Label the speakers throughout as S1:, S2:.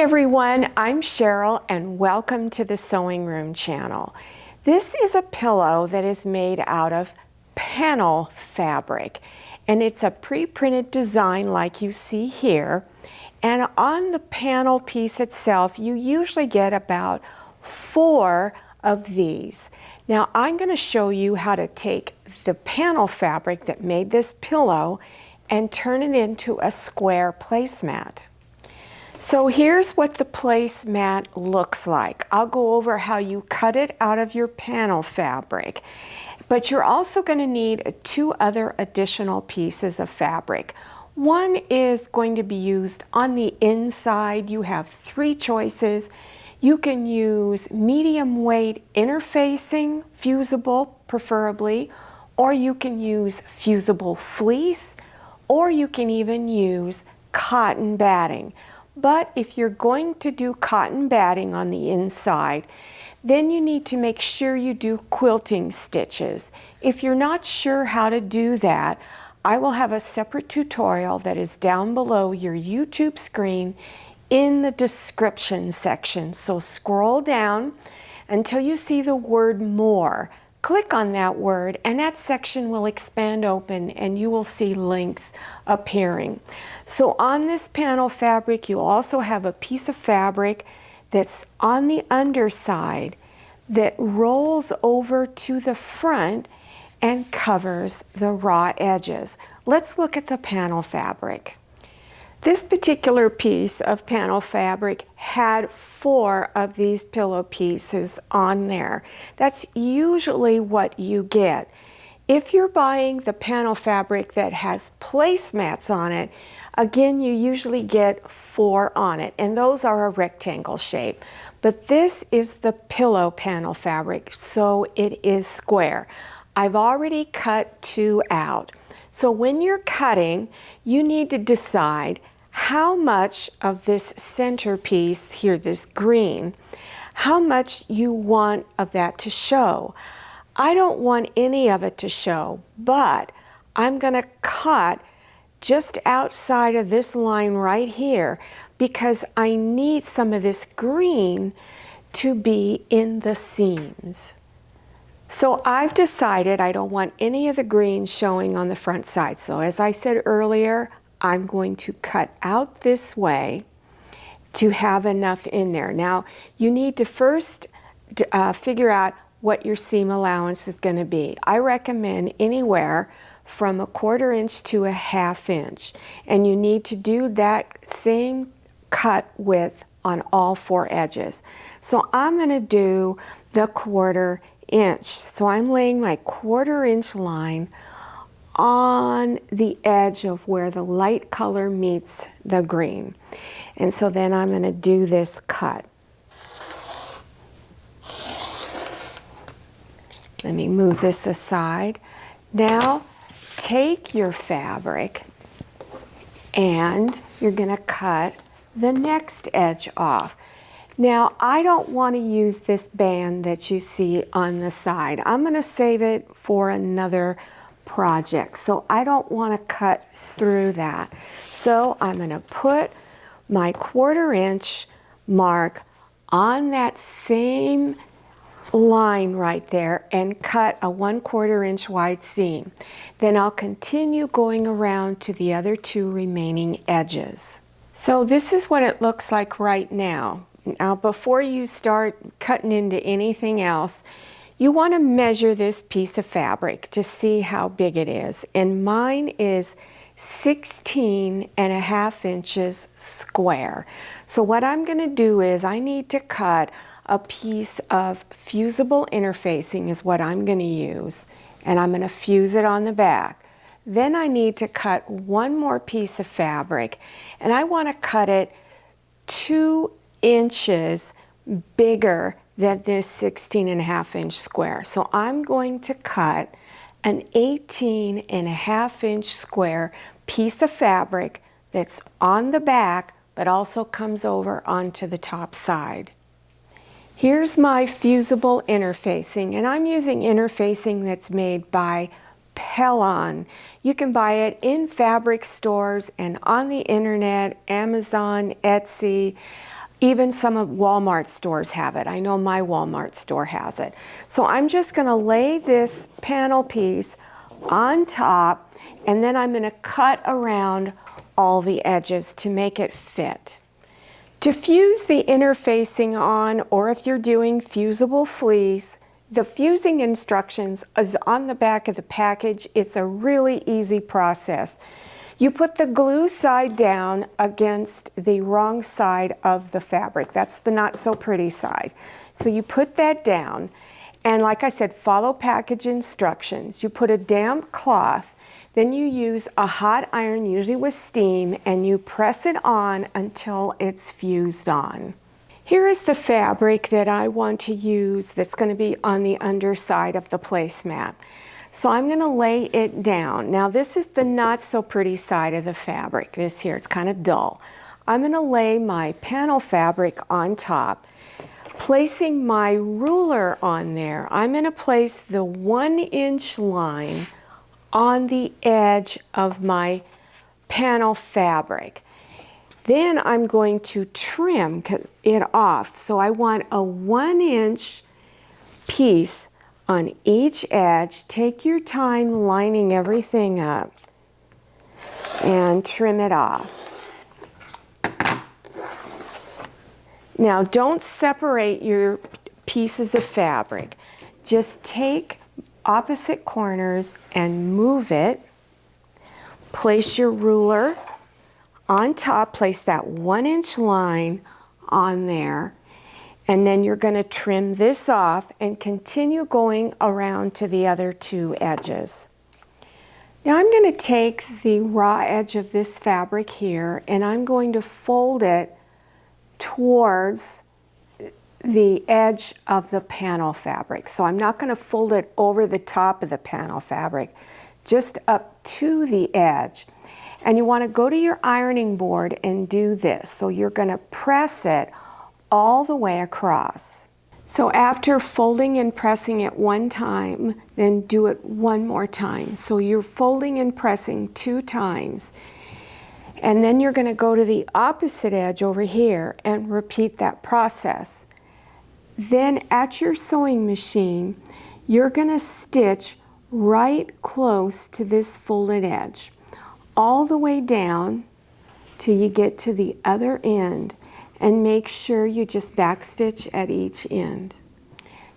S1: everyone, I'm Cheryl and welcome to the Sewing Room channel. This is a pillow that is made out of panel fabric, and it's a pre-printed design like you see here. And on the panel piece itself, you usually get about 4 of these. Now I'm going to show you how to take the panel fabric that made this pillow and turn it into a square placemat. So here's what the placemat looks like. I'll go over how you cut it out of your panel fabric, but you're also going to need 2 other additional pieces of fabric. One is going to be used on the inside. You have 3 choices. You can use medium weight interfacing, fusible preferably, or you can use fusible fleece, or you can even use cotton batting. But if you're going to do cotton batting on the inside, then you need to make sure you do quilting stitches. If you're not sure how to do that, I will have a separate tutorial that is down below your YouTube screen in the description section. So scroll down until you see the word more. Click on that word and that section will expand open and you will see links appearing. So on this panel fabric, you also have a piece of fabric that's on the underside that rolls over to the front and covers the raw edges. Let's look at the panel fabric. This particular piece of panel fabric had 4 of these pillow pieces on there. That's usually what you get. If you're buying the panel fabric that has placemats on it, again, you usually get 4 on it, and those are a rectangle shape. But this is the pillow panel fabric, so it is square. I've already cut 2 out. So when you're cutting, you need to decide how much of this centerpiece here, this green, how much you want of that to show. I don't want any of it to show, but I'm going to cut just outside of this line right here because I need some of this green to be in the seams. So I've decided I don't want any of the green showing on the front side. So as I said earlier, I'm going to cut out this way to have enough in there. Now, you need to first figure out what your seam allowance is going to be. I recommend anywhere from 1/4 inch to 1/2 inch. And you need to do that same cut width on all 4 edges. So I'm going to do the 1/4 inch. So I'm laying my 1/4 inch line on the edge of where the light color meets the green. And so then I'm going to do this cut. Let me move this aside. Now take your fabric and you're going to cut the next edge off. Now I don't want to use this band that you see on the side. I'm going to save it for another project, so I don't want to cut through that. So I'm going to put my 1/4 inch mark on that same line right there and cut a 1/4 inch wide seam. Then I'll continue going around to the other 2 remaining edges. So this is what it looks like right now. Now before you start cutting into anything else, you want to measure this piece of fabric to see how big it is. And mine is 16.5 inches square. So what I'm going to do is I need to cut a piece of fusible interfacing is what I'm going to use. And I'm going to fuse it on the back. Then I need to cut 1 more piece of fabric. And I want to cut it 2 inches bigger than this 16.5 inch square. So I'm going to cut an 18.5 inch square piece of fabric that's on the back but also comes over onto the top side. Here's my fusible interfacing, and I'm using interfacing that's made by Pellon. You can buy it in fabric stores and on the internet, Amazon, Etsy. Even some of Walmart stores have it. I know my Walmart store has it. So I'm just going to lay this panel piece on top, and then I'm going to cut around all the edges to make it fit. To fuse the interfacing on, or if you're doing fusible fleece, the fusing instructions is on the back of the package. It's a really easy process. You put the glue side down against the wrong side of the fabric. That's the not so pretty side. So you put that down, and like I said, follow package instructions. You put a damp cloth, then you use a hot iron, usually with steam, and you press it on until it's fused on. Here is the fabric that I want to use that's going to be on the underside of the placemat. So I'm going to lay it down. Now this is the not so pretty side of the fabric. This here, it's kind of dull. I'm going to lay my panel fabric on top, placing my ruler on there. I'm going to place the 1-inch line on the edge of my panel fabric. Then I'm going to trim it off. So I want a 1-inch piece on each edge. Take your time lining everything up and trim it off. Now don't separate your pieces of fabric. Just take opposite corners and move it. Place your ruler on top, place that 1-inch line on there, and then you're going to trim this off and continue going around to the other 2 edges. Now I'm going to take the raw edge of this fabric here, and I'm going to fold it towards the edge of the panel fabric. So I'm not going to fold it over the top of the panel fabric, just up to the edge. And you want to go to your ironing board and do this. So you're going to press it all the way across. So after folding and pressing it one time, then do it one more time. So you're folding and pressing 2 times. And then you're going to go to the opposite edge over here and repeat that process. Then at your sewing machine, you're going to stitch right close to this folded edge, all the way down till you get to the other end, and make sure you just backstitch at each end.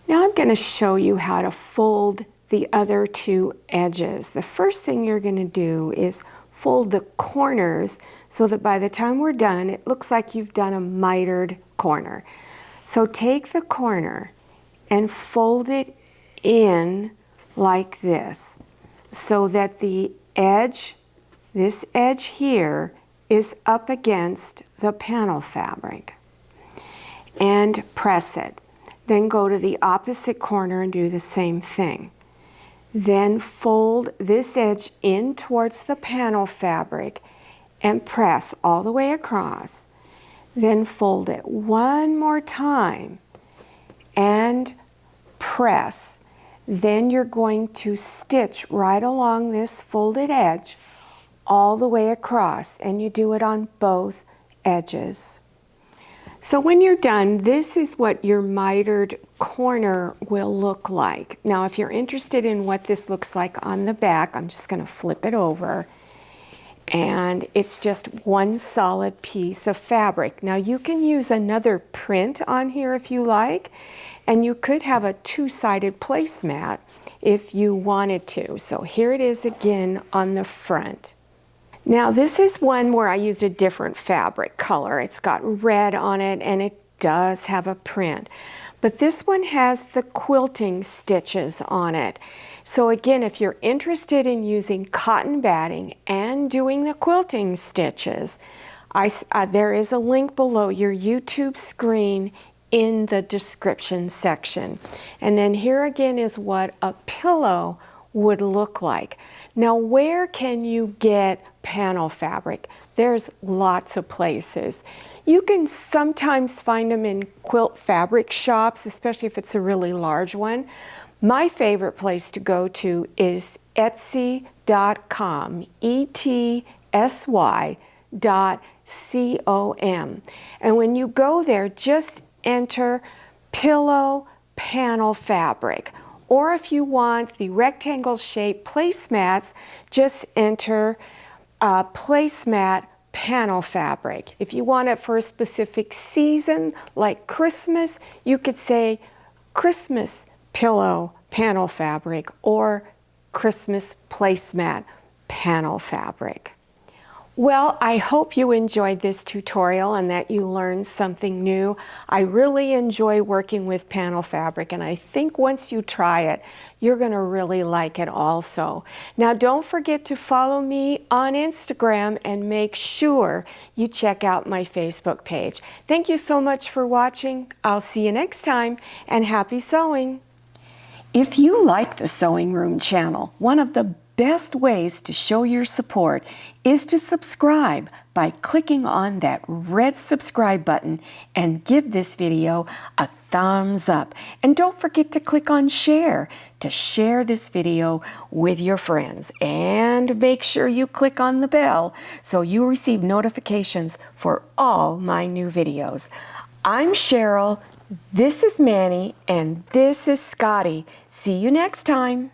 S1: Now I'm going to show you how to fold the other 2 edges. The first thing you're going to do is fold the corners so that by the time we're done, it looks like you've done a mitered corner. So take the corner and fold it in like this, so that the edge, this edge here, is up against the panel fabric. And press it. Then go to the opposite corner and do the same thing. Then fold this edge in towards the panel fabric and press all the way across. Then fold it one more time and press. Then you're going to stitch right along this folded edge all the way across, and you do it on both edges. So when you're done, this is what your mitered corner will look like. Now if you're interested in what this looks like on the back, I'm just going to flip it over, and it's just one solid piece of fabric. Now you can use another print on here if you like, and you could have a 2-sided placemat if you wanted to. So here it is again on the front. Now this is one where I used a different fabric color. It's got red on it and it does have a print. But this one has the quilting stitches on it. So again, if you're interested in using cotton batting and doing the quilting stitches, there is a link below your YouTube screen in the description section. And then here again is what a pillow would look like. Now where can you get panel fabric? There's lots of places. You can sometimes find them in quilt fabric shops, especially if it's a really large one. My favorite place to go to is Etsy.com, ETSY.com. And when you go there, just enter pillow panel fabric. Or if you want the rectangle shaped placemats, just enter placemat panel fabric. If you want it for a specific season, like Christmas, you could say Christmas pillow panel fabric or Christmas placemat panel fabric. Well, I hope you enjoyed this tutorial and that you learned something new. I really enjoy working with panel fabric, and I think once you try it, you're going to really like it also. Now, don't forget to follow me on Instagram and make sure you check out my Facebook page. Thank you so much for watching. I'll see you next time, and happy sewing! If you like the Sewing Room channel, one of the best ways to show your support is to subscribe by clicking on that red subscribe button and give this video a thumbs up. And don't forget to click on share to share this video with your friends. And make sure you click on the bell so you receive notifications for all my new videos. I'm Cheryl, this is Manny, and this is Scotty. See you next time.